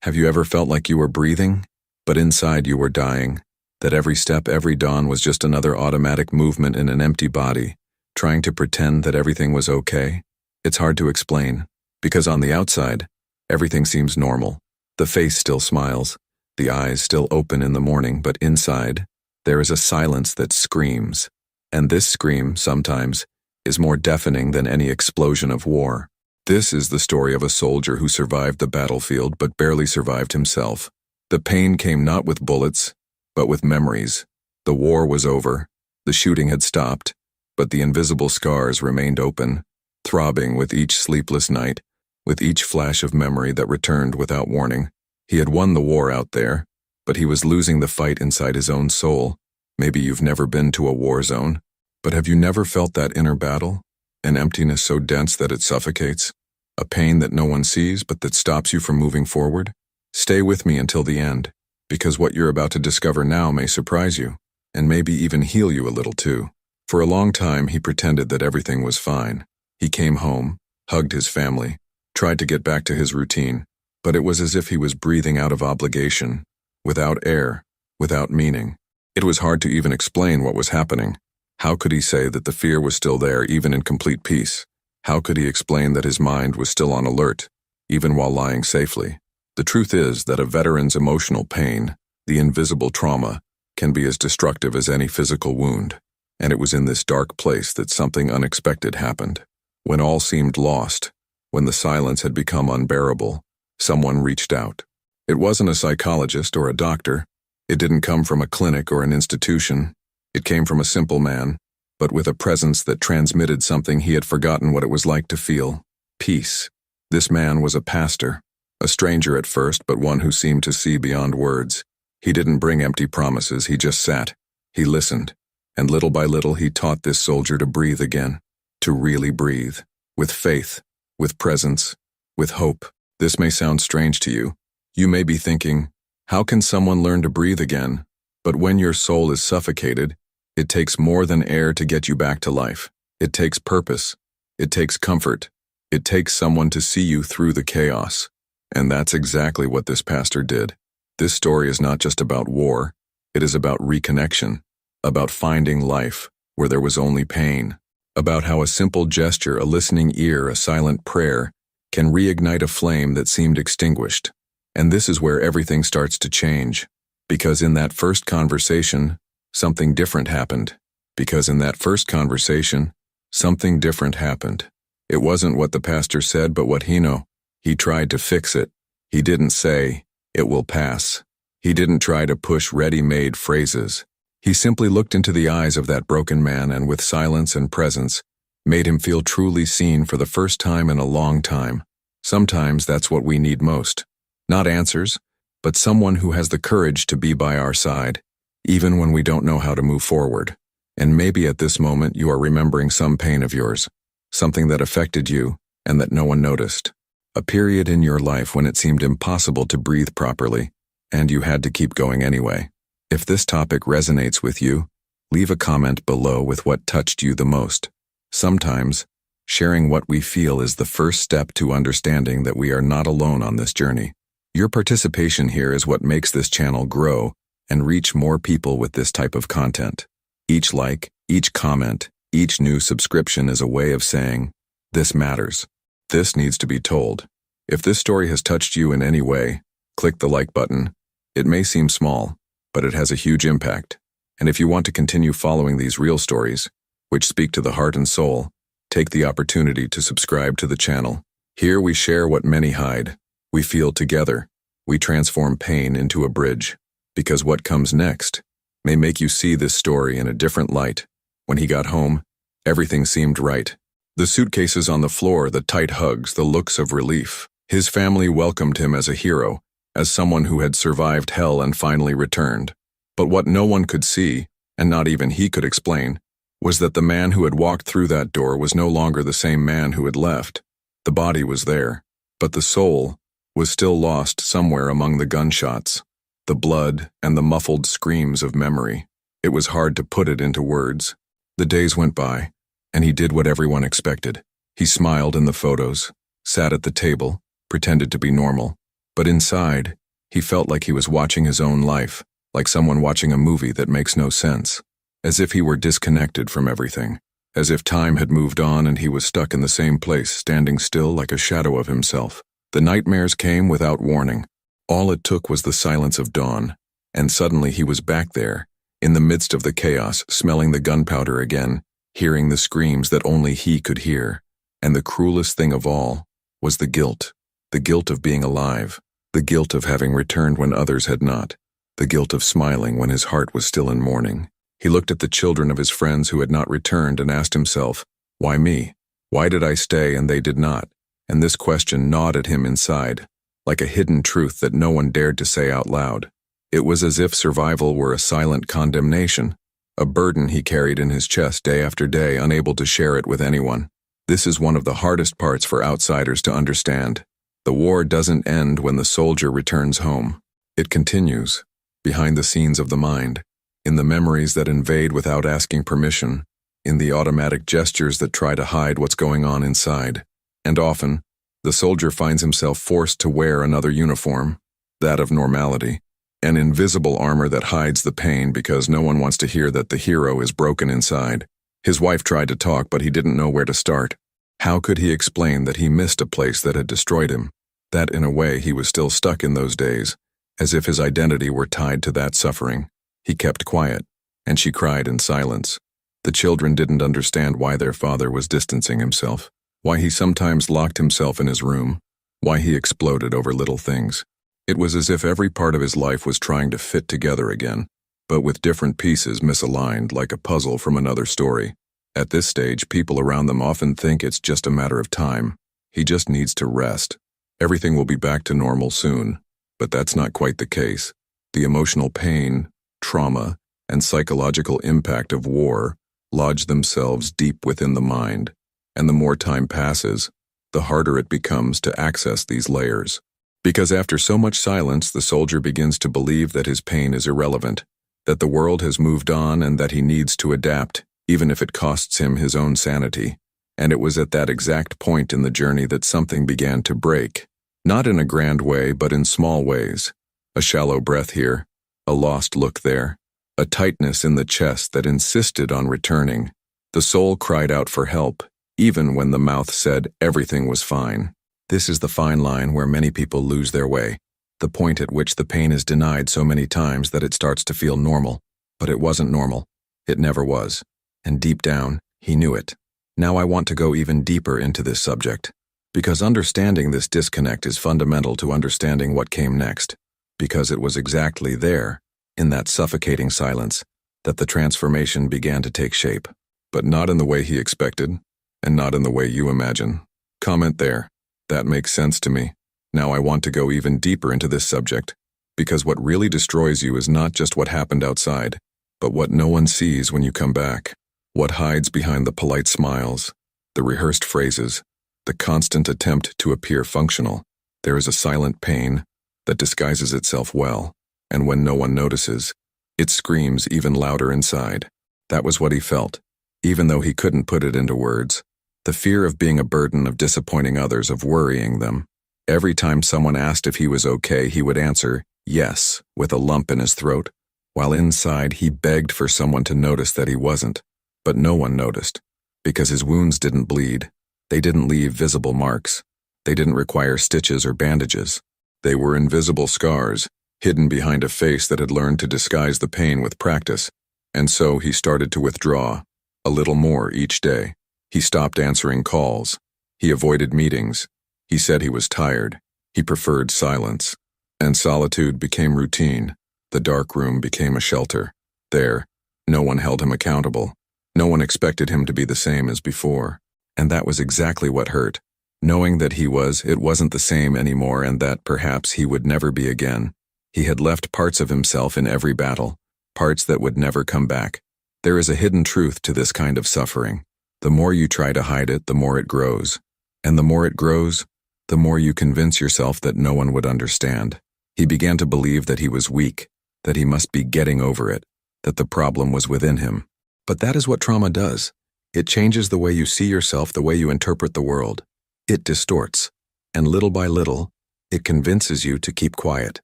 Have you ever felt like you were breathing, but inside you were dying? That every step, every dawn was just another automatic movement in an empty body, trying to pretend that everything was okay? It's hard to explain, because on the outside, everything seems normal. The face still smiles, the eyes still open in the morning, but inside, there is a silence that screams. And this scream, sometimes, is more deafening than any explosion of war. This is the story of a soldier who survived the battlefield but barely survived himself. The pain came not with bullets, but with memories. The war was over, the shooting had stopped, but the invisible scars remained open, throbbing with each sleepless night, with each flash of memory that returned without warning. He had won the war out there, but he was losing the fight inside his own soul. Maybe you've never been to a war zone, but have you never felt that inner battle? An emptiness so dense that it suffocates? A pain that no one sees but that stops you from moving forward? Stay with me until the end, because what you're about to discover now may surprise you, and maybe even heal you a little too. For a long time, he pretended that everything was fine. He came home, hugged his family, tried to get back to his routine, but it was as if he was breathing out of obligation, without air, without meaning. It was hard to even explain what was happening. How could he say that the fear was still there even in complete peace? How could he explain that his mind was still on alert, even while lying safely? The truth is that a veteran's emotional pain, the invisible trauma, can be as destructive as any physical wound. And it was in this dark place that something unexpected happened. When all seemed lost, when the silence had become unbearable, someone reached out. It wasn't a psychologist or a doctor. It didn't come from a clinic or an institution. It came from a simple man, but with a presence that transmitted something he had forgotten what it was like to feel: peace. This man was a pastor, a stranger at first, but one who seemed to see beyond words. He didn't bring empty promises, he just sat. He listened, and little by little he taught this soldier to breathe again, to really breathe, with faith, with presence, with hope. This may sound strange to you. You may be thinking, how can someone learn to breathe again? But when your soul is suffocated, it takes more than air to get you back to life. It takes purpose. It takes comfort. It takes someone to see you through the chaos. And that's exactly what this pastor did. This story is not just about war. It is about reconnection, about finding life where there was only pain, about how a simple gesture, a listening ear, a silent prayer can reignite a flame that seemed extinguished. And this is where everything starts to change. Because in that first conversation, something different happened. Because in that first conversation, something different happened. It wasn't what the pastor said, but what he knew. He tried to fix it. He didn't say, "It will pass." He didn't try to push ready-made phrases. He simply looked into the eyes of that broken man and with silence and presence, made him feel truly seen for the first time in a long time. Sometimes that's what we need most. Not answers, but someone who has the courage to be by our side, even when we don't know how to move forward. And maybe at this moment you are remembering some pain of yours, something that affected you and that no one noticed. A period in your life when it seemed impossible to breathe properly, and you had to keep going anyway. If this topic resonates with you, leave a comment below with what touched you the most. Sometimes, sharing what we feel is the first step to understanding that we are not alone on this journey. Your participation here is what makes this channel grow and reach more people with this type of content. Each like, each comment, each new subscription is a way of saying, this matters. This needs to be told. If this story has touched you in any way, click the like button. It may seem small, but it has a huge impact. And if you want to continue following these real stories, which speak to the heart and soul, take the opportunity to subscribe to the channel. Here we share what many hide. We feel together. We transform pain into a bridge. Because what comes next may make you see this story in a different light. When he got home, everything seemed right. The suitcases on the floor, the tight hugs, the looks of relief. His family welcomed him as a hero, as someone who had survived hell and finally returned. But what no one could see, and not even he could explain, was that the man who had walked through that door was no longer the same man who had left. The body was there, but the soul was still lost somewhere among the gunshots, the blood, and the muffled screams of memory. It was hard to put it into words. The days went by, and he did what everyone expected. He smiled in the photos, sat at the table, pretended to be normal. But inside, he felt like he was watching his own life, like someone watching a movie that makes no sense, as if he were disconnected from everything, as if time had moved on and he was stuck in the same place, standing still like a shadow of himself. The nightmares came without warning. All it took was the silence of dawn, and suddenly he was back there, in the midst of the chaos, smelling the gunpowder again, hearing the screams that only he could hear. And the cruelest thing of all was the guilt of being alive, the guilt of having returned when others had not, the guilt of smiling when his heart was still in mourning. He looked at the children of his friends who had not returned and asked himself, why me? Why did I stay and they did not? And this question gnawed at him inside, like a hidden truth that no one dared to say out loud. It was as if survival were a silent condemnation, a burden he carried in his chest day after day, unable to share it with anyone. This is one of the hardest parts for outsiders to understand. The war doesn't end when the soldier returns home. It continues, behind the scenes of the mind, in the memories that invade without asking permission, in the automatic gestures that try to hide what's going on inside. And often, the soldier finds himself forced to wear another uniform, that of normality, an invisible armor that hides the pain because no one wants to hear that the hero is broken inside. His wife tried to talk, but he didn't know where to start. How could he explain that he missed a place that had destroyed him, that in a way he was still stuck in those days, as if his identity were tied to that suffering? He kept quiet, and she cried in silence. The children didn't understand why their father was distancing himself, why he sometimes locked himself in his room, why he exploded over little things. It was as if every part of his life was trying to fit together again, but with different pieces misaligned like a puzzle from another story. At this stage, people around them often think it's just a matter of time. He just needs to rest. Everything will be back to normal soon. But that's not quite the case. The emotional pain, trauma, and psychological impact of war lodge themselves deep within the mind, and the more time passes, the harder it becomes to access these layers. Because after so much silence, the soldier begins to believe that his pain is irrelevant, that the world has moved on and that he needs to adapt, even if it costs him his own sanity. And it was at that exact point in the journey that something began to break. Not in a grand way, but in small ways. A shallow breath here, a lost look there, a tightness in the chest that insisted on returning. The soul cried out for help, even when the mouth said everything was fine. This is the fine line where many people lose their way, the point at which the pain is denied so many times that it starts to feel normal. But it wasn't normal. It never was. And deep down, he knew it. Now I want to go even deeper into this subject, because understanding this disconnect is fundamental to understanding what came next, because it was exactly there, in that suffocating silence, that the transformation began to take shape. But not in the way he expected, and not in the way you imagine. Comment there. That makes sense to me. Now I want to go even deeper into this subject, because what really destroys you is not just what happened outside, but what no one sees when you come back. What hides behind the polite smiles, the rehearsed phrases, the constant attempt to appear functional. There is a silent pain that disguises itself well, and when no one notices, it screams even louder inside. That was what he felt, even though he couldn't put it into words. The fear of being a burden, of disappointing others, of worrying them. Every time someone asked if he was okay, he would answer, yes, with a lump in his throat, while inside he begged for someone to notice that he wasn't. But no one noticed, because his wounds didn't bleed. They didn't leave visible marks. They didn't require stitches or bandages. They were invisible scars, hidden behind a face that had learned to disguise the pain with practice. And so he started to withdraw, a little more each day. He stopped answering calls. He avoided meetings. He said he was tired. He preferred silence. And solitude became routine. The dark room became a shelter. There, no one held him accountable. No one expected him to be the same as before. And that was exactly what hurt. Knowing that it wasn't the same anymore, and that perhaps he would never be again. He had left parts of himself in every battle, parts that would never come back. There is a hidden truth to this kind of suffering. The more you try to hide it, the more it grows. And the more it grows, the more you convince yourself that no one would understand. He began to believe that he was weak, that he must be getting over it, that the problem was within him. But that is what trauma does. It changes the way you see yourself, the way you interpret the world. It distorts. And little by little, It convinces you to keep quiet,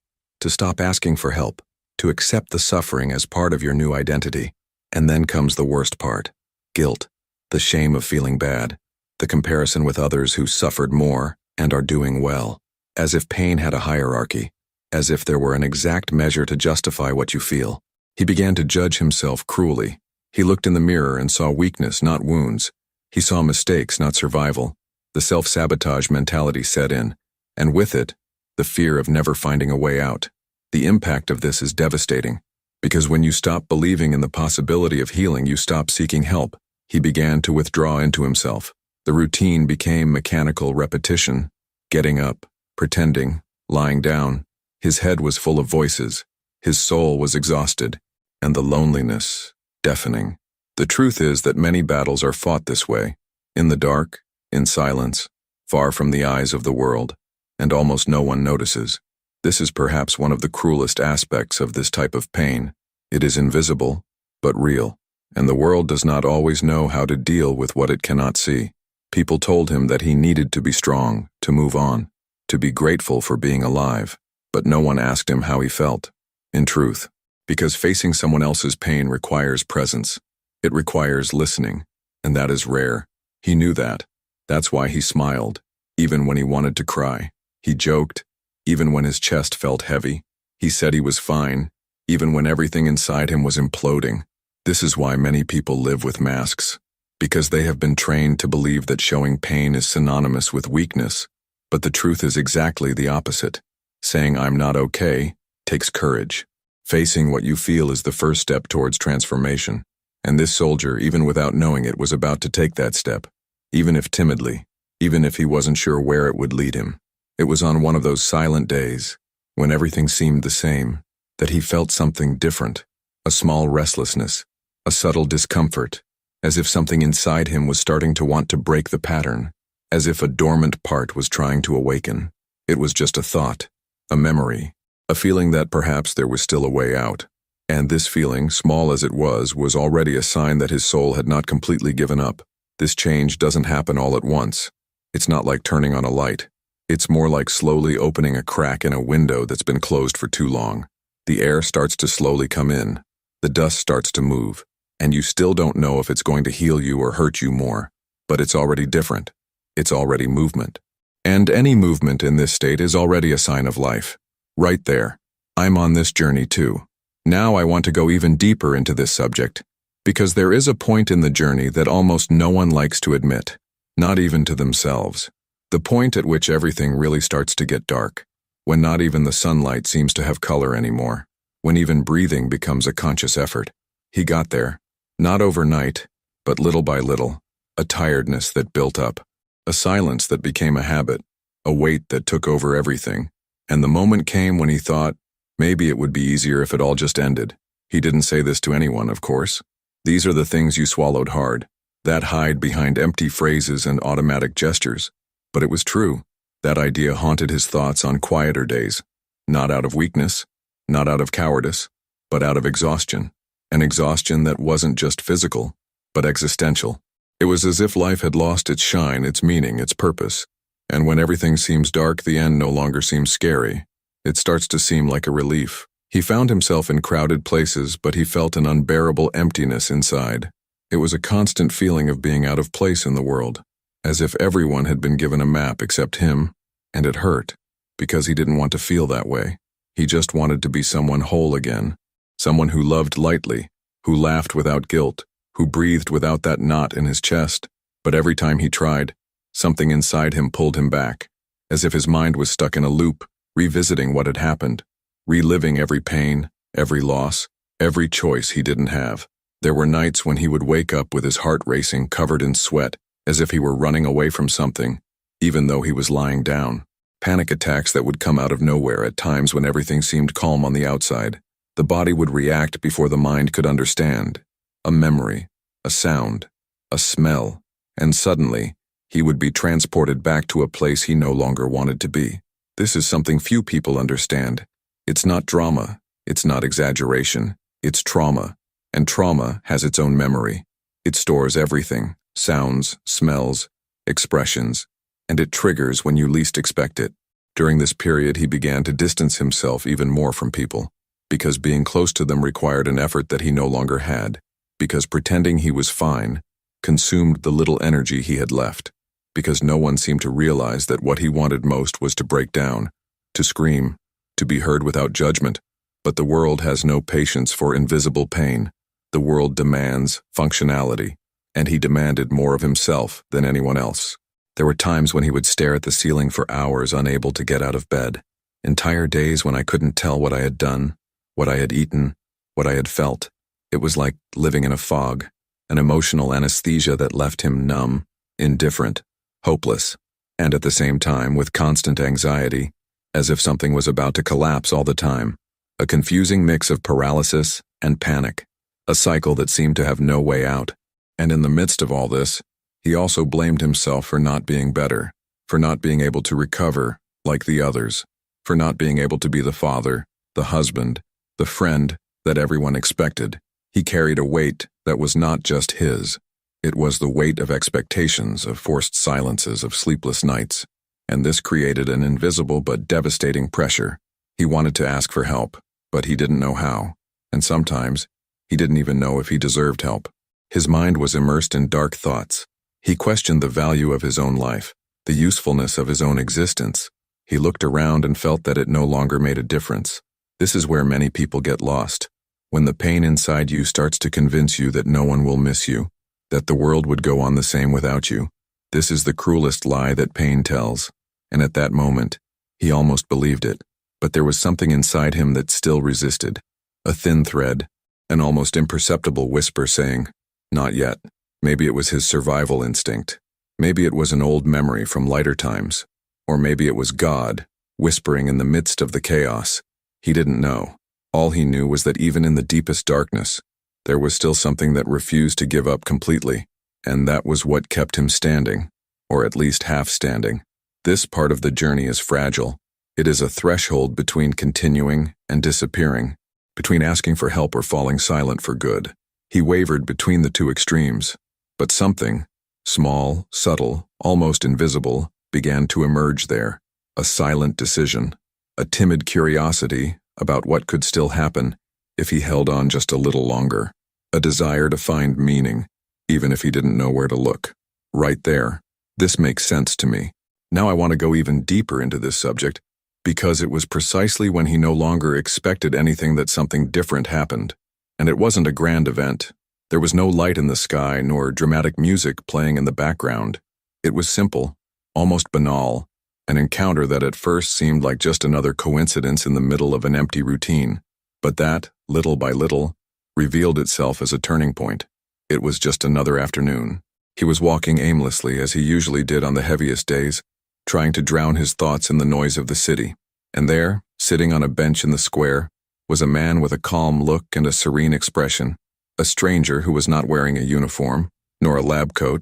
to stop asking for help, to accept the suffering as part of your new identity. And then comes the worst part: guilt, the shame of feeling bad, the comparison with others who suffered more and are doing well, as if pain had a hierarchy, as if there were an exact measure to justify what you feel. He began to judge himself cruelly. He looked in the mirror and saw weakness, not wounds. He saw mistakes, not survival. The self-sabotage mentality set in, and with it, the fear of never finding a way out. The impact of this is devastating, because when you stop believing in the possibility of healing, you stop seeking help. He began to withdraw into himself. The routine became mechanical repetition, getting up, pretending, lying down. His head was full of voices. His soul was exhausted, and the loneliness, deafening. The truth is that many battles are fought this way, in the dark, in silence, far from the eyes of the world, and almost no one notices. This is perhaps one of the cruelest aspects of this type of pain. It is invisible, but real, and the world does not always know how to deal with what it cannot see. People told him that he needed to be strong, to move on, to be grateful for being alive, but no one asked him how he felt. In truth, because facing someone else's pain requires presence. It requires listening, and that is rare. He knew that. That's why he smiled, even when he wanted to cry. He joked, even when his chest felt heavy. He said he was fine, even when everything inside him was imploding. This is why many people live with masks, because they have been trained to believe that showing pain is synonymous with weakness. But the truth is exactly the opposite. Saying "I'm not okay" takes courage. Facing what you feel is the first step towards transformation. And this soldier, even without knowing it, was about to take that step, even if timidly, even if he wasn't sure where it would lead him. It was on one of those silent days, when everything seemed the same, that he felt something different, a small restlessness, a subtle discomfort, as if something inside him was starting to want to break the pattern, as if a dormant part was trying to awaken. It was just a thought, a memory, a feeling that perhaps there was still a way out. And this feeling, small as it was already a sign that his soul had not completely given up. This change doesn't happen all at once. It's not like turning on a light. It's more like slowly opening a crack in a window that's been closed for too long. The air starts to slowly come in. The dust starts to move. And you still don't know if it's going to heal you or hurt you more. But it's already different. It's already movement. And any movement in this state is already a sign of life. Right there. I'm on this journey too. Now I want to go even deeper into this subject, because there is a point in the journey that almost no one likes to admit, not even to themselves. The point at which everything really starts to get dark, when not even the sunlight seems to have color anymore, when even breathing becomes a conscious effort. He got there, not overnight, but little by little, a tiredness that built up, a silence that became a habit, a weight that took over everything, and the moment came when he thought, maybe it would be easier if it all just ended. He didn't say this to anyone, of course. These are the things you swallowed hard, that hide behind empty phrases and automatic gestures. But it was true. That idea haunted his thoughts on quieter days, not out of weakness, not out of cowardice, but out of exhaustion. An exhaustion that wasn't just physical, but existential. It was as if life had lost its shine, its meaning, its purpose. And when everything seems dark, the end no longer seems scary. It starts to seem like a relief. He found himself in crowded places, but he felt an unbearable emptiness inside. It was a constant feeling of being out of place in the world, as if everyone had been given a map except him, and it hurt, because he didn't want to feel that way. He just wanted to be someone whole again, someone who loved lightly, who laughed without guilt, who breathed without that knot in his chest. But every time he tried, something inside him pulled him back, as if his mind was stuck in a loop, revisiting what had happened, reliving every pain, every loss, every choice he didn't have. There were nights when he would wake up with his heart racing, covered in sweat, as if he were running away from something, even though he was lying down. Panic attacks that would come out of nowhere at times when everything seemed calm on the outside. The body would react before the mind could understand. A memory, a sound, a smell, and suddenly, he would be transported back to a place he no longer wanted to be. This is something few people understand. It's not drama, it's not exaggeration, it's trauma. And trauma has its own memory. It stores everything, sounds, smells, expressions, and it triggers when you least expect it. During this period, he began to distance himself even more from people, because being close to them required an effort that he no longer had, because pretending he was fine consumed the little energy he had left, because no one seemed to realize that what he wanted most was to break down, to scream, to be heard without judgment. But the world has no patience for invisible pain. The world demands functionality, and he demanded more of himself than anyone else. There were times when he would stare at the ceiling for hours, unable to get out of bed. Entire days when I couldn't tell what I had done, what I had eaten, what I had felt. It was like living in a fog, an emotional anesthesia that left him numb, indifferent, hopeless, and at the same time with constant anxiety, as if something was about to collapse all the time. A confusing mix of paralysis and panic, a cycle that seemed to have no way out. And in the midst of all this, he also blamed himself for not being better, for not being able to recover like the others, for not being able to be the father, the husband, the friend that everyone expected. He carried a weight that was not just his. It was the weight of expectations, of forced silences, of sleepless nights. And this created an invisible but devastating pressure. He wanted to ask for help, but he didn't know how. And sometimes, he didn't even know if he deserved help. His mind was immersed in dark thoughts. He questioned the value of his own life, the usefulness of his own existence. He looked around and felt that it no longer made a difference. This is where many people get lost. When the pain inside you starts to convince you that no one will miss you, that the world would go on the same without you. This is the cruelest lie that pain tells. And at that moment, he almost believed it. But there was something inside him that still resisted. A thin thread, an almost imperceptible whisper saying, "Not yet." Maybe it was his survival instinct. Maybe it was an old memory from lighter times. Or maybe it was God, whispering in the midst of the chaos. He didn't know. All he knew was that even in the deepest darkness, there was still something that refused to give up completely. And that was what kept him standing, or at least half standing. This part of the journey is fragile. It is a threshold between continuing and disappearing, between asking for help or falling silent for good. He wavered between the two extremes, but something, small, subtle, almost invisible, began to emerge there. A silent decision, a timid curiosity about what could still happen if he held on just a little longer, a desire to find meaning, even if he didn't know where to look. Right there. This makes sense to me. Now I want to go even deeper into this subject, because it was precisely when he no longer expected anything that something different happened. And it wasn't a grand event. There was no light in the sky nor dramatic music playing in the background. It was simple, almost banal, an encounter that at first seemed like just another coincidence in the middle of an empty routine. But that, little by little, revealed itself as a turning point. It was just another afternoon. He was walking aimlessly as he usually did on the heaviest days, trying to drown his thoughts in the noise of the city. And there, sitting on a bench in the square, was a man with a calm look and a serene expression, a stranger who was not wearing a uniform, nor a lab coat,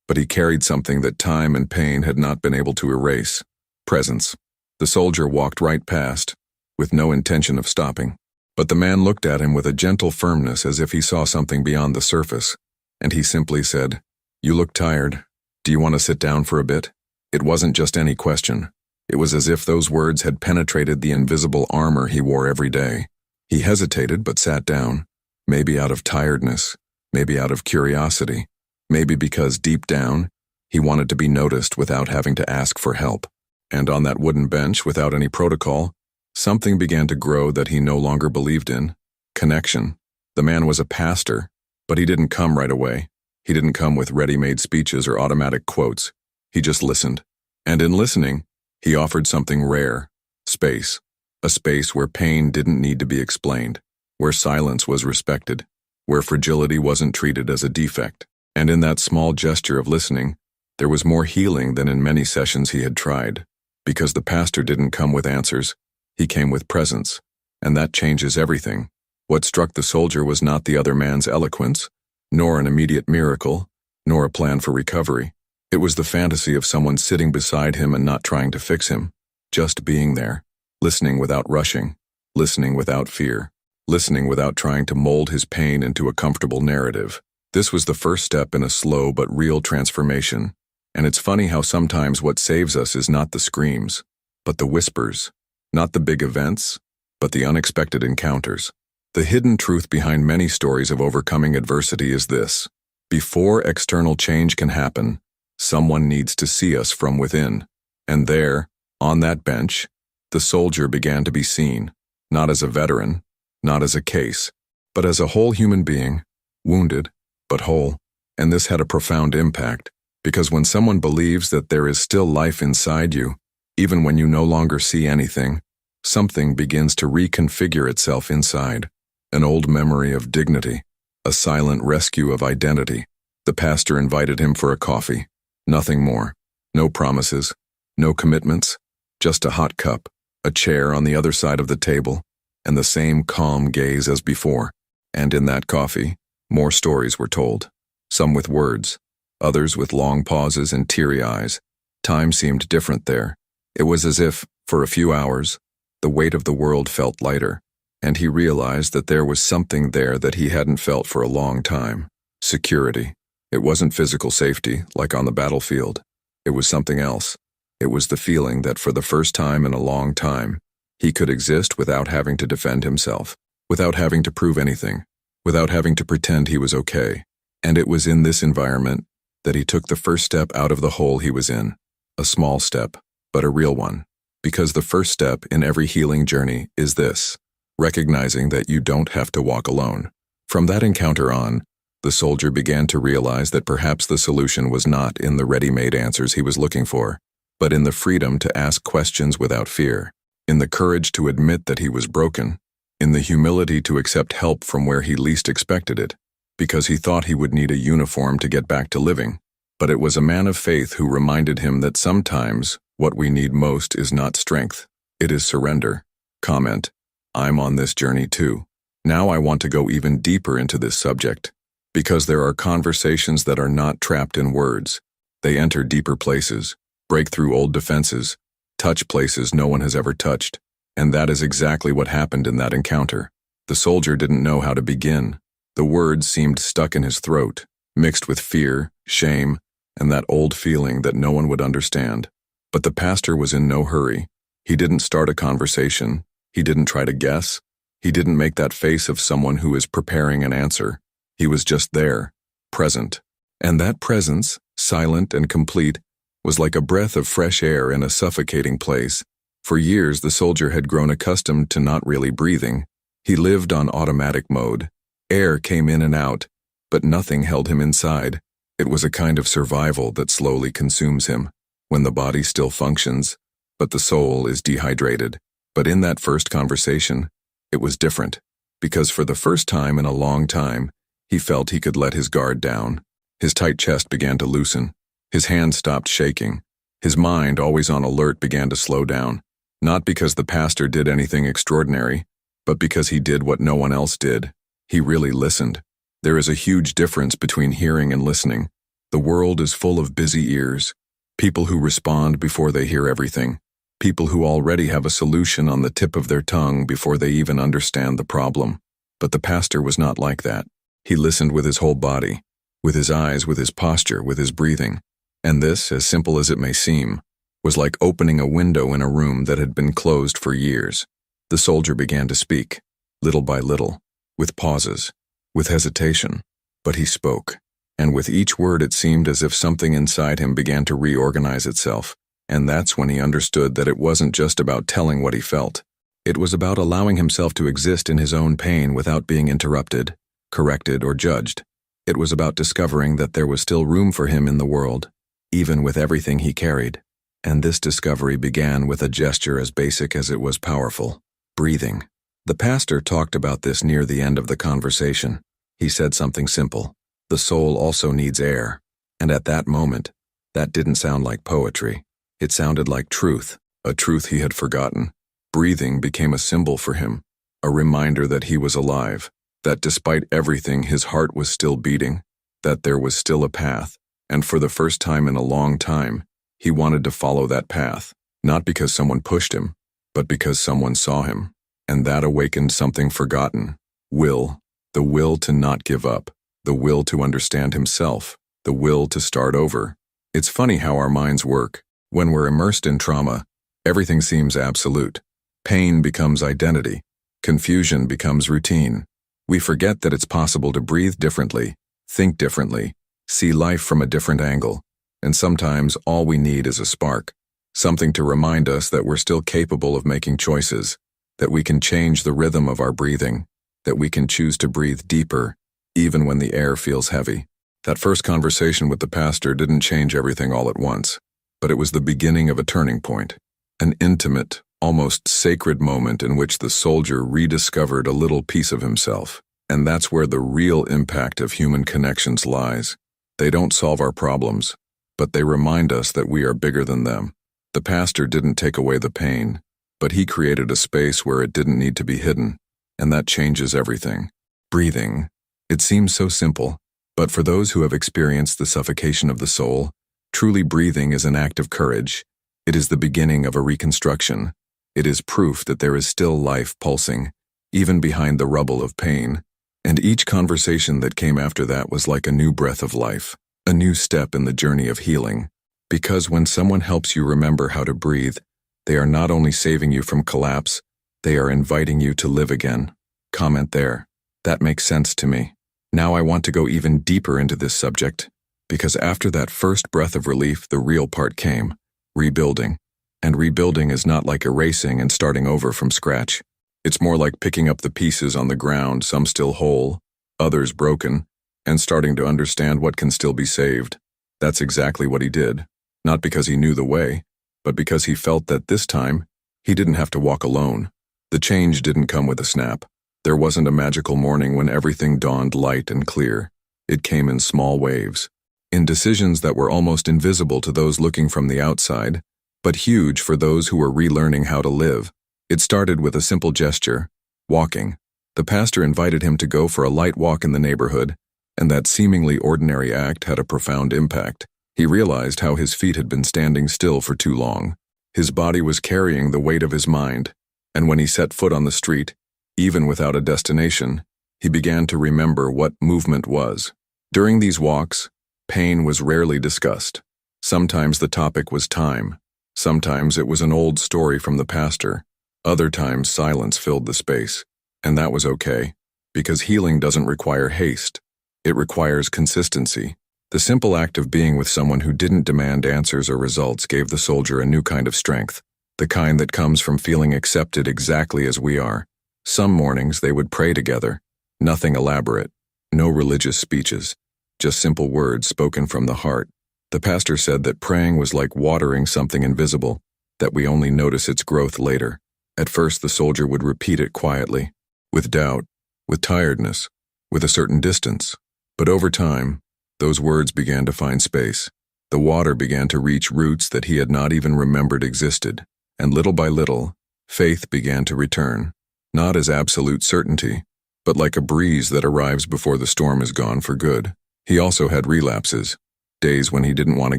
but he carried something that time and pain had not been able to erase: presence. The soldier walked right past, with no intention of stopping. But the man looked at him with a gentle firmness as if he saw something beyond the surface, and he simply said, "You look tired. Do you want to sit down for a bit?" It wasn't just any question. It was as if those words had penetrated the invisible armor he wore every day. He hesitated but sat down, maybe out of tiredness, maybe out of curiosity, maybe because deep down, he wanted to be noticed without having to ask for help. And on that wooden bench, without any protocol, something began to grow that he no longer believed in: connection. The man was a pastor, but he didn't come right away. He didn't come with ready-made speeches or automatic quotes. He just listened. And in listening, he offered something rare: space. A space where pain didn't need to be explained, where silence was respected, where fragility wasn't treated as a defect. And in that small gesture of listening, there was more healing than in many sessions he had tried. Because the pastor didn't come with answers, he came with presence. And that changes everything. What struck the soldier was not the other man's eloquence, nor an immediate miracle, nor a plan for recovery. It was the fantasy of someone sitting beside him and not trying to fix him, just being there, listening without rushing, listening without fear, listening without trying to mold his pain into a comfortable narrative. This was the first step in a slow but real transformation. And it's funny how sometimes what saves us is not the screams, but the whispers, not the big events, but the unexpected encounters. The hidden truth behind many stories of overcoming adversity is this: before external change can happen, someone needs to see us from within. And there, on that bench, the soldier began to be seen, not as a veteran, not as a case, but as a whole human being, wounded, but whole. And this had a profound impact, because when someone believes that there is still life inside you, even when you no longer see anything, something begins to reconfigure itself inside. An old memory of dignity, a silent rescue of identity. The pastor invited him for a coffee. Nothing more. No promises, no commitments, just a hot cup, a chair on the other side of the table, and the same calm gaze as before. And in that coffee, more stories were told, some with words, others with long pauses and teary eyes. Time seemed different there. It was as if, for a few hours, the weight of the world felt lighter, and he realized that there was something there that he hadn't felt for a long time. Security. It wasn't physical safety, like on the battlefield. It was something else. It was the feeling that for the first time in a long time, he could exist without having to defend himself, without having to prove anything, without having to pretend he was okay. And it was in this environment that he took the first step out of the hole he was in. A small step, but a real one. Because the first step in every healing journey is this: recognizing that you don't have to walk alone. From that encounter on, the soldier began to realize that perhaps the solution was not in the ready-made answers he was looking for, but in the freedom to ask questions without fear, in the courage to admit that he was broken, in the humility to accept help from where he least expected it, because he thought he would need a uniform to get back to living. But it was a man of faith who reminded him that sometimes what we need most is not strength, it is surrender. Comment: I'm on this journey too. Now I want to go even deeper into this subject, because there are conversations that are not trapped in words. They enter deeper places, break through old defenses, touch places no one has ever touched. And that is exactly what happened in that encounter. The soldier didn't know how to begin. The words seemed stuck in his throat, mixed with fear, shame, and that old feeling that no one would understand. But the pastor was in no hurry. He didn't start a conversation. He didn't try to guess. He didn't make that face of someone who is preparing an answer. He was just there, present. And that presence, silent and complete, was like a breath of fresh air in a suffocating place. For years, the soldier had grown accustomed to not really breathing. He lived on automatic mode. Air came in and out, but nothing held him inside. It was a kind of survival that slowly consumes him, when the body still functions, but the soul is dehydrated. But in that first conversation, it was different, because for the first time in a long time, he felt he could let his guard down. His tight chest began to loosen. His hands stopped shaking. His mind, always on alert, began to slow down. Not because the pastor did anything extraordinary, but because he did what no one else did. He really listened. There is a huge difference between hearing and listening. The world is full of busy ears, people who respond before they hear everything, people who already have a solution on the tip of their tongue before they even understand the problem. But the pastor was not like that. He listened with his whole body, with his eyes, with his posture, with his breathing. And this, as simple as it may seem, was like opening a window in a room that had been closed for years. The soldier began to speak, little by little, with pauses, with hesitation, but he spoke. And with each word it seemed as if something inside him began to reorganize itself. And that's when he understood that it wasn't just about telling what he felt. It was about allowing himself to exist in his own pain without being interrupted, corrected, or judged. It was about discovering that there was still room for him in the world, even with everything he carried. And this discovery began with a gesture as basic as it was powerful: breathing. The pastor talked about this near the end of the conversation. He said something simple: the soul also needs air. And at that moment, that didn't sound like poetry. It sounded like truth, a truth he had forgotten. Breathing became a symbol for him, a reminder that he was alive, that despite everything his heart was still beating, that there was still a path. And for the first time in a long time, he wanted to follow that path, not because someone pushed him, but because someone saw him. And that awakened something forgotten: will, the will to not give up, the will to understand himself, the will to start over. It's funny how our minds work. When we're immersed in trauma, everything seems absolute. Pain becomes identity. Confusion becomes routine. We forget that it's possible to breathe differently, think differently, see life from a different angle. And sometimes all we need is a spark, something to remind us that we're still capable of making choices, that we can change the rhythm of our breathing, that we can choose to breathe deeper, even when the air feels heavy. That first conversation with the pastor didn't change everything all at once, but it was the beginning of a turning point, an intimate, almost sacred moment in which the soldier rediscovered a little piece of himself. And that's where the real impact of human connections lies. They don't solve our problems, but they remind us that we are bigger than them. The pastor didn't take away the pain, but he created a space where it didn't need to be hidden, and that changes everything. Breathing. It seems so simple, but for those who have experienced the suffocation of the soul, truly breathing is an act of courage. It is the beginning of a reconstruction. It is proof that there is still life pulsing, even behind the rubble of pain. And each conversation that came after that was like a new breath of life, a new step in the journey of healing. Because when someone helps you remember how to breathe, they are not only saving you from collapse, they are inviting you to live again. Comment there. That makes sense to me. Now I want to go even deeper into this subject, because after that first breath of relief, the real part came, rebuilding. And rebuilding is not like erasing and starting over from scratch. It's more like picking up the pieces on the ground, some still whole, others broken, and starting to understand what can still be saved. That's exactly what he did, not because he knew the way, but because he felt that this time, he didn't have to walk alone. The change didn't come with a snap. There wasn't a magical morning when everything dawned light and clear. It came in small waves, in decisions that were almost invisible to those looking from the outside, but huge for those who were relearning how to live. It started with a simple gesture, walking. The pastor invited him to go for a light walk in the neighborhood, and that seemingly ordinary act had a profound impact. He realized how his feet had been standing still for too long. His body was carrying the weight of his mind, and when he set foot on the street, even without a destination, he began to remember what movement was. During these walks, pain was rarely discussed. Sometimes the topic was time. Sometimes it was an old story from the pastor. Other times silence filled the space. And that was okay, because healing doesn't require haste. It requires consistency. The simple act of being with someone who didn't demand answers or results gave the soldier a new kind of strength, the kind that comes from feeling accepted exactly as we are. Some mornings they would pray together, nothing elaborate, no religious speeches, just simple words spoken from the heart. The pastor said that praying was like watering something invisible, that we only notice its growth later. At first the soldier would repeat it quietly, with doubt, with tiredness, with a certain distance. But over time, those words began to find space. The water began to reach roots that he had not even remembered existed, and little by little, faith began to return, not as absolute certainty, but like a breeze that arrives before the storm is gone for good. He also had relapses, days when he didn't want to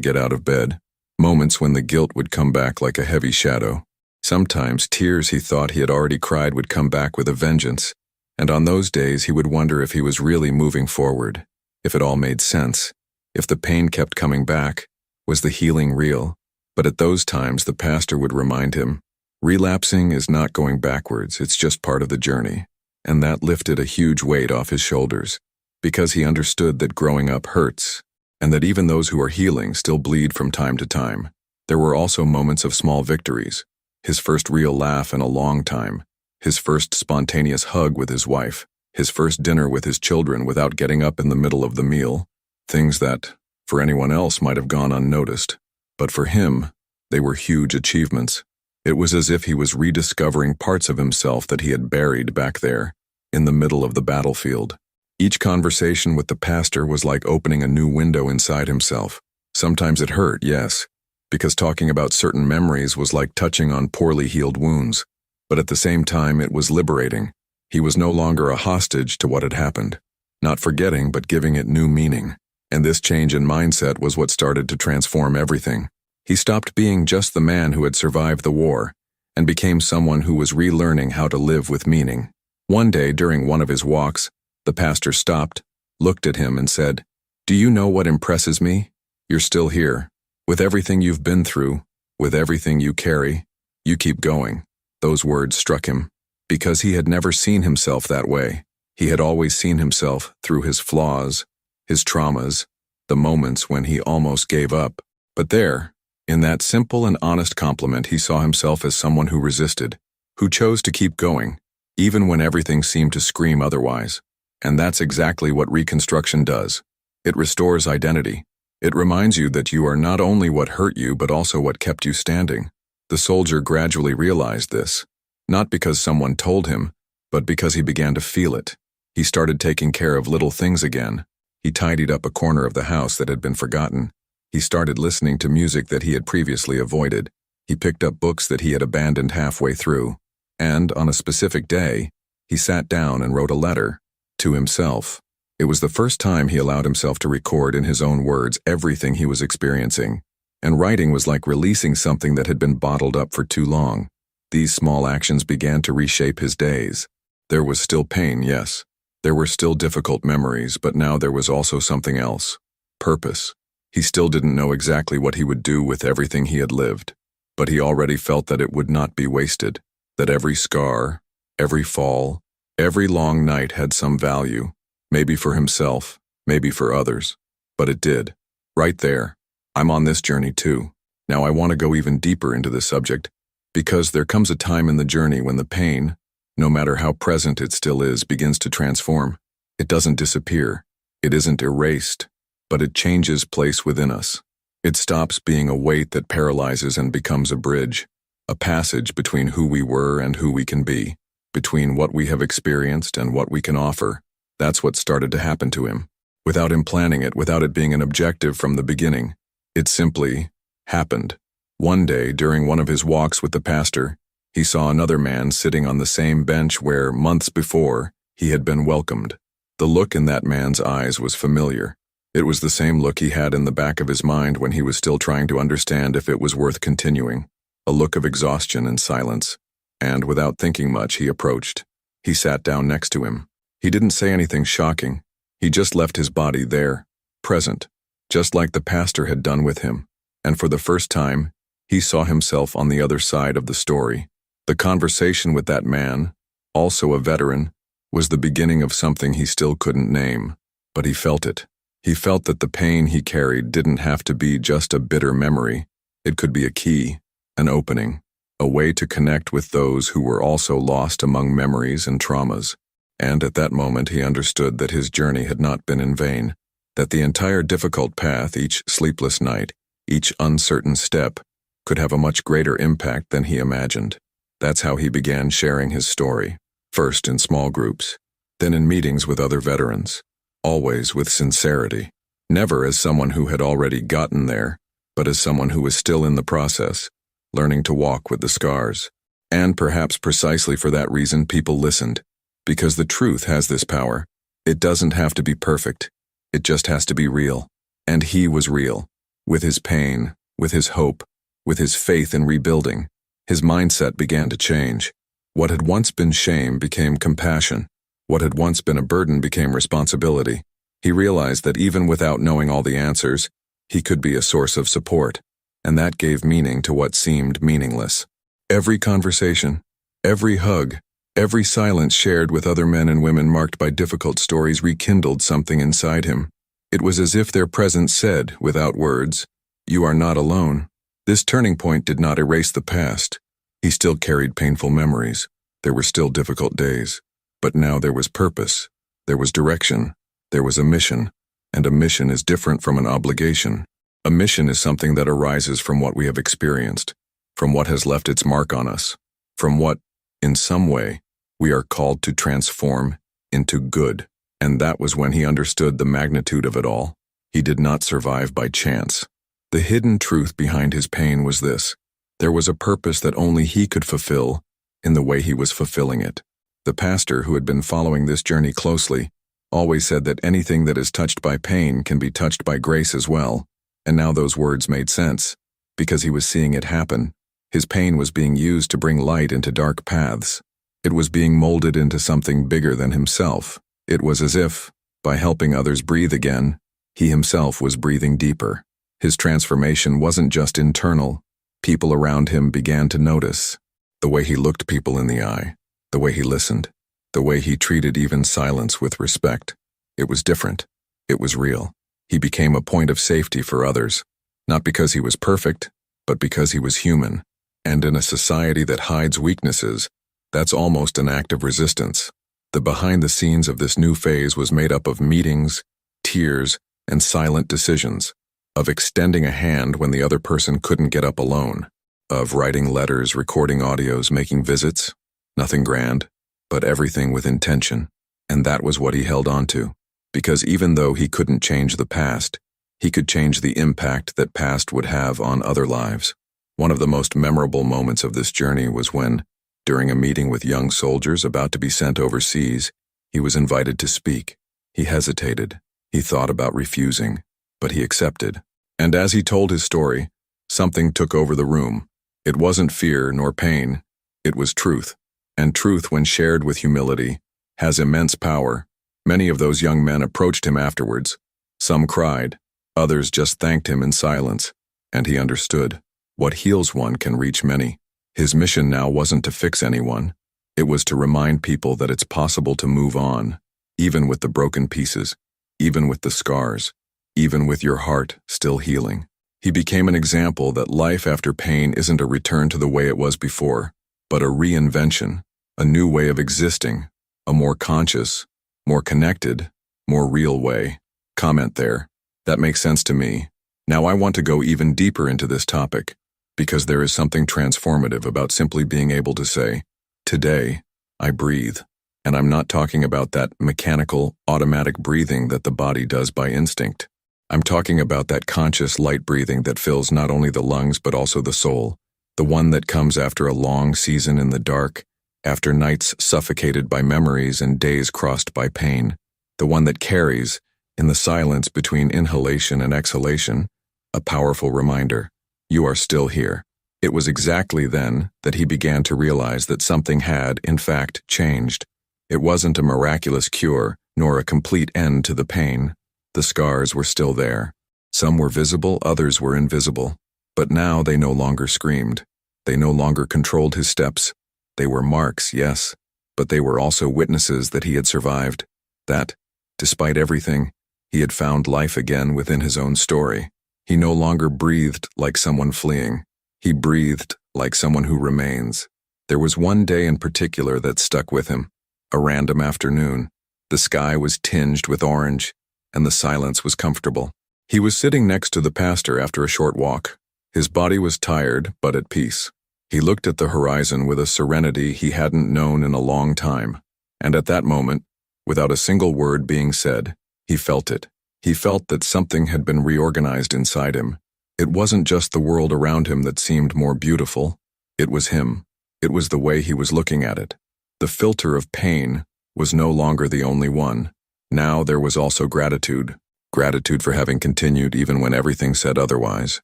get out of bed, moments when the guilt would come back like a heavy shadow. Sometimes tears he thought he had already cried would come back with a vengeance, and on those days he would wonder if he was really moving forward, if it all made sense, if the pain kept coming back, was the healing real? But at those times the pastor would remind him, relapsing is not going backwards, it's just part of the journey, and that lifted a huge weight off his shoulders, because he understood that growing up hurts, and that even those who are healing still bleed from time to time. There were also moments of small victories. His first real laugh in a long time, his first spontaneous hug with his wife, his first dinner with his children without getting up in the middle of the meal, things that, for anyone else, might have gone unnoticed. But for him, they were huge achievements. It was as if he was rediscovering parts of himself that he had buried back there, in the middle of the battlefield. Each conversation with the pastor was like opening a new window inside himself. Sometimes it hurt, yes, because talking about certain memories was like touching on poorly healed wounds. But at the same time, it was liberating. He was no longer a hostage to what had happened, not forgetting but giving it new meaning. And this change in mindset was what started to transform everything. He stopped being just the man who had survived the war, and became someone who was relearning how to live with meaning. One day, during one of his walks, the pastor stopped, looked at him and said, "Do you know what impresses me? You're still here. With everything you've been through, with everything you carry, you keep going. Those words struck him, because he had never seen himself that way. He had always seen himself through his flaws, his traumas, the moments when he almost gave up. But there, in that simple and honest compliment, he saw himself as someone who resisted, who chose to keep going, even when everything seemed to scream otherwise. And that's exactly what reconstruction does. It restores identity. It reminds you that you are not only what hurt you but also what kept you standing. The soldier gradually realized this, not because someone told him, but because he began to feel it. He started taking care of little things again. He tidied up a corner of the house that had been forgotten. He started listening to music that he had previously avoided. He picked up books that he had abandoned halfway through. And, on a specific day, he sat down and wrote a letter to himself. It was the first time he allowed himself to record in his own words everything he was experiencing. And writing was like releasing something that had been bottled up for too long. These small actions began to reshape his days. There was still pain, yes. There were still difficult memories, but now there was also something else. Purpose. He still didn't know exactly what he would do with everything he had lived, but he already felt that it would not be wasted, that every scar, every fall, every long night had some value, maybe for himself, maybe for others, but it did. Right there. I'm on this journey too. Now I want to go even deeper into this subject, because there comes a time in the journey when the pain, no matter how present it still is, begins to transform. It doesn't disappear. It isn't erased, but it changes place within us. It stops being a weight that paralyzes and becomes a bridge, a passage between who we were and who we can be, between what we have experienced and what we can offer. That's what started to happen to him. Without him planning it, without it being an objective from the beginning, it simply happened. One day, during one of his walks with the pastor, he saw another man sitting on the same bench where, months before, he had been welcomed. The look in that man's eyes was familiar. It was the same look he had in the back of his mind when he was still trying to understand if it was worth continuing. A look of exhaustion and silence. And without thinking much, he approached. He sat down next to him. He didn't say anything shocking. He just left his body there, present, just like the pastor had done with him. And for the first time, he saw himself on the other side of the story. The conversation with that man, also a veteran, was the beginning of something he still couldn't name, but he felt it. He felt that the pain he carried didn't have to be just a bitter memory. It could be a key, an opening, a way to connect with those who were also lost among memories and traumas. And at that moment he understood that his journey had not been in vain, that the entire difficult path, each sleepless night, each uncertain step, could have a much greater impact than he imagined. That's how he began sharing his story, first in small groups, then in meetings with other veterans, always with sincerity, never as someone who had already gotten there, but as someone who was still in the process, learning to walk with the scars. And perhaps precisely for that reason people listened, because the truth has this power. It doesn't have to be perfect, it just has to be real. And he was real, with his pain, with his hope, with his faith in rebuilding. His mindset began to change. What had once been shame became compassion. What had once been a burden became responsibility. He realized that even without knowing all the answers, he could be a source of support, and that gave meaning to what seemed meaningless. Every conversation, every hug, every silence shared with other men and women marked by difficult stories rekindled something inside him. It was as if their presence said, without words, "You are not alone." This turning point did not erase the past. He still carried painful memories. There were still difficult days. But now there was purpose. There was direction. There was a mission. And a mission is different from an obligation. A mission is something that arises from what we have experienced, from what has left its mark on us, from what, in some way, we are called to transform into good. And that was when he understood the magnitude of it all. He did not survive by chance. The hidden truth behind his pain was this: there was a purpose that only he could fulfill in the way he was fulfilling it. The pastor, who had been following this journey closely, always said that anything that is touched by pain can be touched by grace as well. And now those words made sense, because he was seeing it happen. His pain was being used to bring light into dark paths. It was being molded into something bigger than himself. It was as if, by helping others breathe again, he himself was breathing deeper. His transformation wasn't just internal. People around him began to notice. The way he looked people in the eye, the way he listened, the way he treated even silence with respect. It was different. It was real. He became a point of safety for others, not because he was perfect, but because he was human. And in a society that hides weaknesses, that's almost an act of resistance. The behind the scenes of this new phase was made up of meetings, tears, and silent decisions, of extending a hand when the other person couldn't get up alone, of writing letters, recording audios, making visits. Nothing grand, but everything with intention. And that was what he held on to, because even though he couldn't change the past, he could change the impact that past would have on other lives. One of the most memorable moments of this journey was when, during a meeting with young soldiers about to be sent overseas, he was invited to speak. He hesitated. He thought about refusing, but he accepted. And as he told his story, something took over the room. It wasn't fear nor pain. It was truth. And truth, when shared with humility, has immense power. Many of those young men approached him afterwards. Some cried. Others just thanked him in silence. And he understood. What heals one can reach many. His mission now wasn't to fix anyone. It was to remind people that it's possible to move on, even with the broken pieces, even with the scars, even with your heart still healing. He became an example that life after pain isn't a return to the way it was before, but a reinvention, a new way of existing, a more conscious, more connected, more real way. Comment there. That makes sense to me. Now I want to go even deeper into this topic, because there is something transformative about simply being able to say, today, I breathe. And I'm not talking about that mechanical, automatic breathing that the body does by instinct. I'm talking about that conscious light breathing that fills not only the lungs but also the soul, the one that comes after a long season in the dark, after nights suffocated by memories and days crossed by pain, the one that carries, in the silence between inhalation and exhalation, a powerful reminder. You are still here. It was exactly then that he began to realize that something had, in fact, changed. It wasn't a miraculous cure, nor a complete end to the pain. The scars were still there. Some were visible, others were invisible. But now they no longer screamed. They no longer controlled his steps. They were marks, yes, but they were also witnesses that he had survived. That, despite everything, he had found life again within his own story. He no longer breathed like someone fleeing. He breathed like someone who remains. There was one day in particular that stuck with him. A random afternoon. The sky was tinged with orange, and the silence was comfortable. He was sitting next to the pastor after a short walk. His body was tired, but at peace. He looked at the horizon with a serenity he hadn't known in a long time. And at that moment, without a single word being said, he felt it. He felt that something had been reorganized inside him. It wasn't just the world around him that seemed more beautiful. It was him. It was the way he was looking at it. The filter of pain was no longer the only one. Now there was also gratitude. Gratitude for having continued even when everything said otherwise.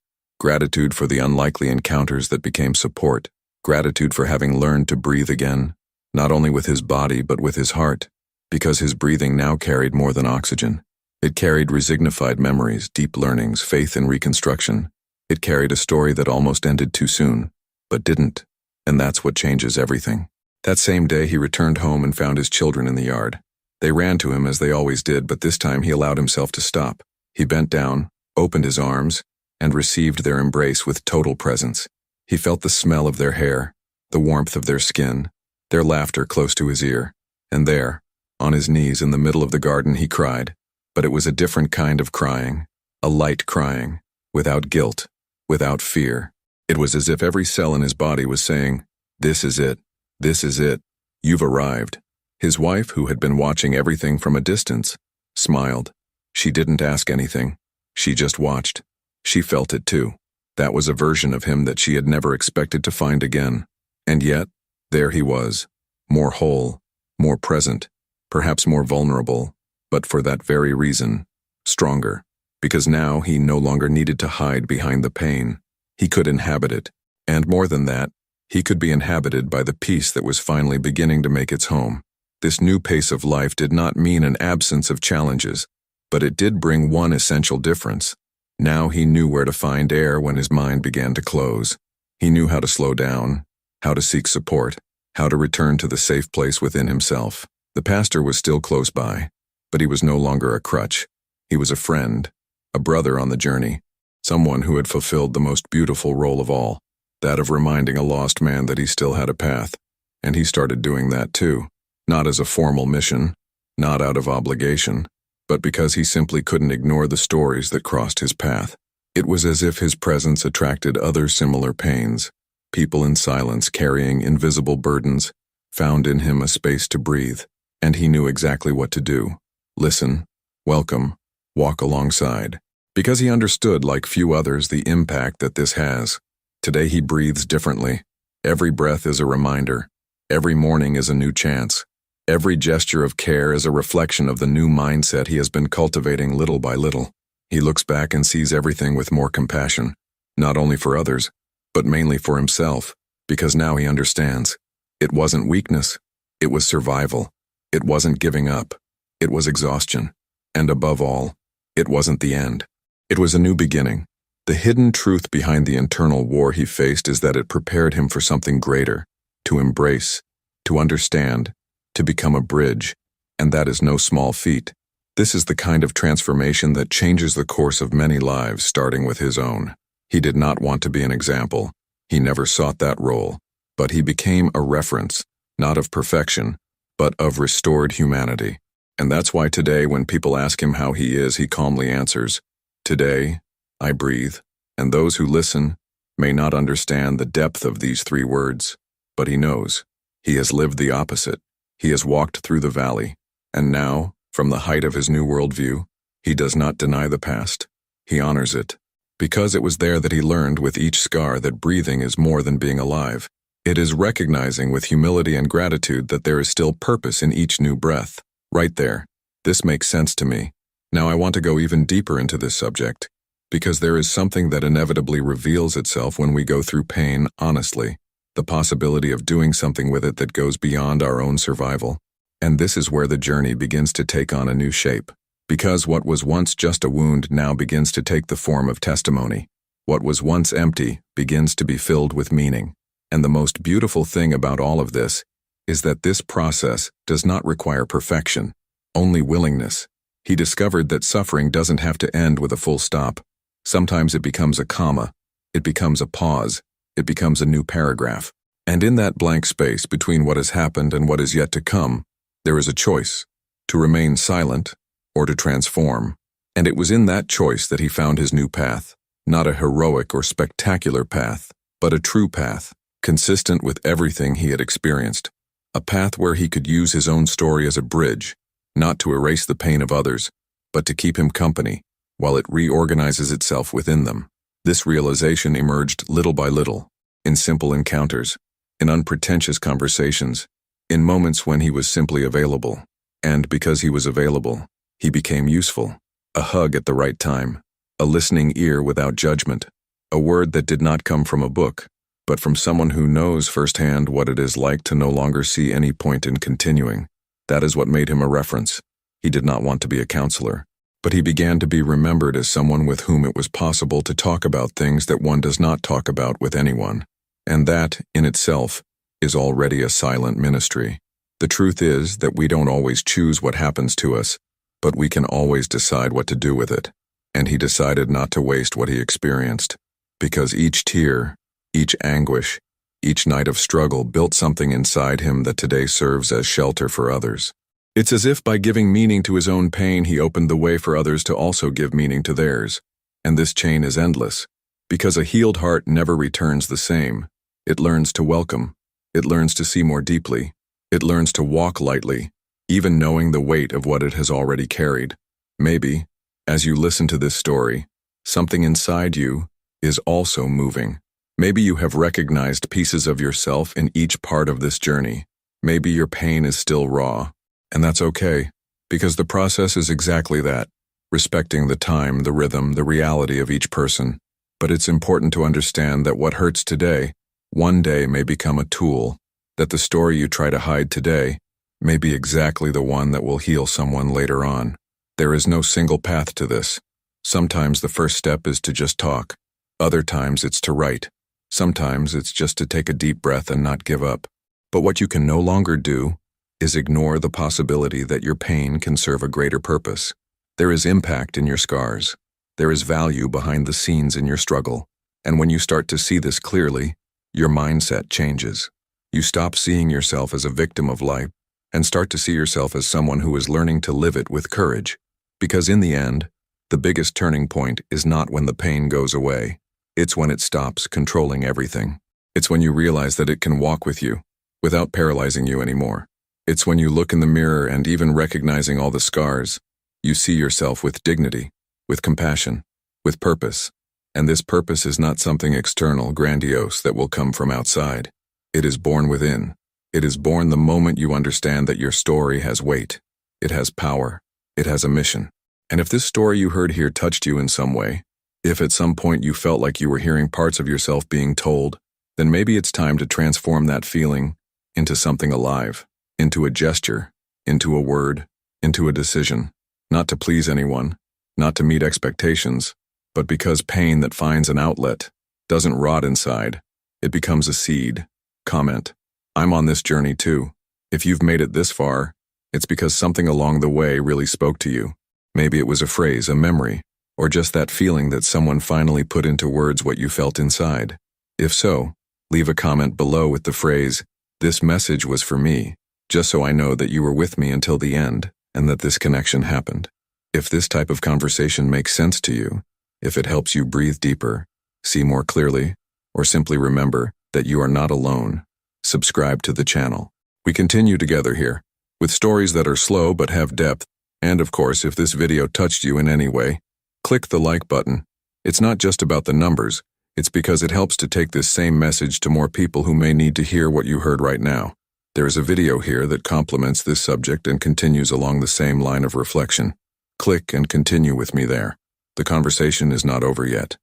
Gratitude for the unlikely encounters that became support. Gratitude for having learned to breathe again, not only with his body but with his heart, because his breathing now carried more than oxygen. It carried resignified memories, deep learnings, faith in reconstruction. It carried a story that almost ended too soon, but didn't, and that's what changes everything. That same day he returned home and found his children in the yard. They ran to him as they always did, but this time he allowed himself to stop. He bent down, opened his arms, and received their embrace with total presence. He felt the smell of their hair, the warmth of their skin, their laughter close to his ear. And there, on his knees in the middle of the garden, he cried. But it was a different kind of crying, a light crying, without guilt, without fear. It was as if every cell in his body was saying, "This is it. This is it. You've arrived." His wife, who had been watching everything from a distance, smiled. She didn't ask anything. She just watched. She felt it too. That was a version of him that she had never expected to find again. And yet, there he was, more whole, more present, perhaps more vulnerable, but for that very reason, stronger, because now he no longer needed to hide behind the pain. He could inhabit it, and more than that, he could be inhabited by the peace that was finally beginning to make its home. This new pace of life did not mean an absence of challenges, but it did bring one essential difference. Now he knew where to find air when his mind began to close. He knew how to slow down, how to seek support, how to return to the safe place within himself. The pastor was still close by, but he was no longer a crutch. He was a friend, a brother on the journey, someone who had fulfilled the most beautiful role of all, that of reminding a lost man that he still had a path. And he started doing that too, not as a formal mission, not out of obligation, but because he simply couldn't ignore the stories that crossed his path. It was as if his presence attracted other similar pains. People in silence carrying invisible burdens found in him a space to breathe, and he knew exactly what to do. Listen, welcome, walk alongside. Because he understood, like few others, the impact that this has. Today he breathes differently. Every breath is a reminder. Every morning is a new chance. Every gesture of care is a reflection of the new mindset he has been cultivating little by little. He looks back and sees everything with more compassion, not only for others, but mainly for himself, because now he understands. It wasn't weakness. It was survival. It wasn't giving up. It was exhaustion. And above all, it wasn't the end. It was a new beginning. The hidden truth behind the internal war he faced is that it prepared him for something greater, to embrace, to understand, to become a bridge, and that is no small feat. This is the kind of transformation that changes the course of many lives, starting with his own. He did not want to be an example. He never sought that role, but he became a reference, not of perfection, but of restored humanity. And that's why today, when people ask him how he is, he calmly answers, "Today, I breathe." And those who listen may not understand the depth of these 3 words, but he knows. He has lived the opposite. He has walked through the valley, and now, from the height of his new worldview, he does not deny the past. He honors it, because it was there that he learned with each scar that breathing is more than being alive. It is recognizing with humility and gratitude that there is still purpose in each new breath. Right there. This makes sense to me. Now I want to go even deeper into this subject, because there is something that inevitably reveals itself when we go through pain honestly. The possibility of doing something with it that goes beyond our own survival. And this is where the journey begins to take on a new shape. Because what was once just a wound now begins to take the form of testimony. What was once empty begins to be filled with meaning. And the most beautiful thing about all of this is that this process does not require perfection, only willingness. He discovered that suffering doesn't have to end with a full stop. Sometimes it becomes a comma, it becomes a pause, it becomes a new paragraph. And in that blank space between what has happened and what is yet to come, there is a choice, to remain silent or to transform. And it was in that choice that he found his new path, not a heroic or spectacular path, but a true path, consistent with everything he had experienced. A path where he could use his own story as a bridge, not to erase the pain of others, but to keep him company, while it reorganizes itself within them. This realization emerged little by little, in simple encounters, in unpretentious conversations, in moments when he was simply available. And because he was available, he became useful. A hug at the right time, a listening ear without judgment, a word that did not come from a book, but from someone who knows firsthand what it is like to no longer see any point in continuing. That is what made him a reference. He did not want to be a counselor, but he began to be remembered as someone with whom it was possible to talk about things that one does not talk about with anyone. And that, in itself, is already a silent ministry. The truth is that we don't always choose what happens to us, but we can always decide what to do with it. And he decided not to waste what he experienced, because each tear, each anguish, each night of struggle built something inside him that today serves as shelter for others. It's as if by giving meaning to his own pain, he opened the way for others to also give meaning to theirs. And this chain is endless, because a healed heart never returns the same. It learns to welcome. It learns to see more deeply. It learns to walk lightly, even knowing the weight of what it has already carried. Maybe, as you listen to this story, something inside you is also moving. Maybe you have recognized pieces of yourself in each part of this journey. Maybe your pain is still raw. And that's okay, because the process is exactly that, respecting the time, the rhythm, the reality of each person. But it's important to understand that what hurts today, one day may become a tool, that the story you try to hide today may be exactly the one that will heal someone later on. There is no single path to this. Sometimes the first step is to just talk. Other times it's to write. Sometimes it's just to take a deep breath and not give up. But what you can no longer do is ignore the possibility that your pain can serve a greater purpose. There is impact in your scars. There is value behind the scenes in your struggle. And when you start to see this clearly, your mindset changes. You stop seeing yourself as a victim of life and start to see yourself as someone who is learning to live it with courage. Because in the end, the biggest turning point is not when the pain goes away. It's when it stops controlling everything. It's when you realize that it can walk with you without paralyzing you anymore. It's when you look in the mirror and even recognizing all the scars, you see yourself with dignity, with compassion, with purpose. And this purpose is not something external, grandiose that will come from outside. It is born within. It is born the moment you understand that your story has weight. It has power. It has a mission. And if this story you heard here touched you in some way, if at some point you felt like you were hearing parts of yourself being told, then maybe it's time to transform that feeling into something alive, into a gesture, into a word, into a decision, not to please anyone, not to meet expectations, but because pain that finds an outlet doesn't rot inside, it becomes a seed. Comment, I'm on this journey too. If you've made it this far, it's because something along the way really spoke to you. Maybe it was a phrase, a memory, or just that feeling that someone finally put into words what you felt inside. If so, leave a comment below with the phrase, "This message was for me," just so I know that you were with me until the end and that this connection happened. If this type of conversation makes sense to you, if it helps you breathe deeper, see more clearly, or simply remember that you are not alone, subscribe to the channel. We continue together here, with stories that are slow but have depth. And of course, if this video touched you in any way, click the like button. It's not just about the numbers, it's because it helps to take this same message to more people who may need to hear what you heard right now. There is a video here that complements this subject and continues along the same line of reflection. Click and continue with me there. The conversation is not over yet.